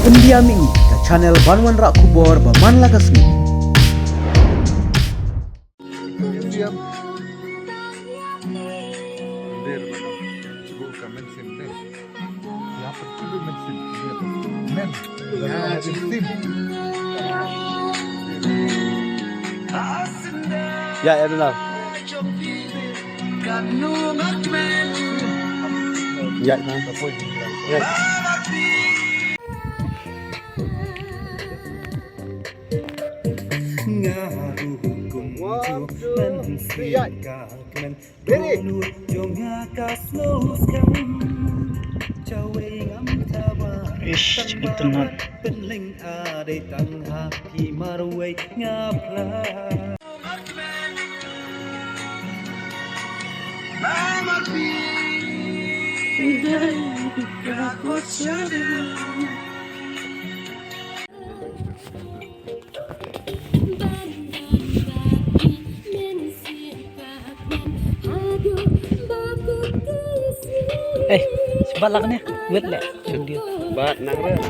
Pendiami ke channel Banwan Rak Kubor Baman Lakasni. Ya, ya benar. Ya, ya. Ish, ito na. Sebat lah kan ya? Buat lah. Bat nang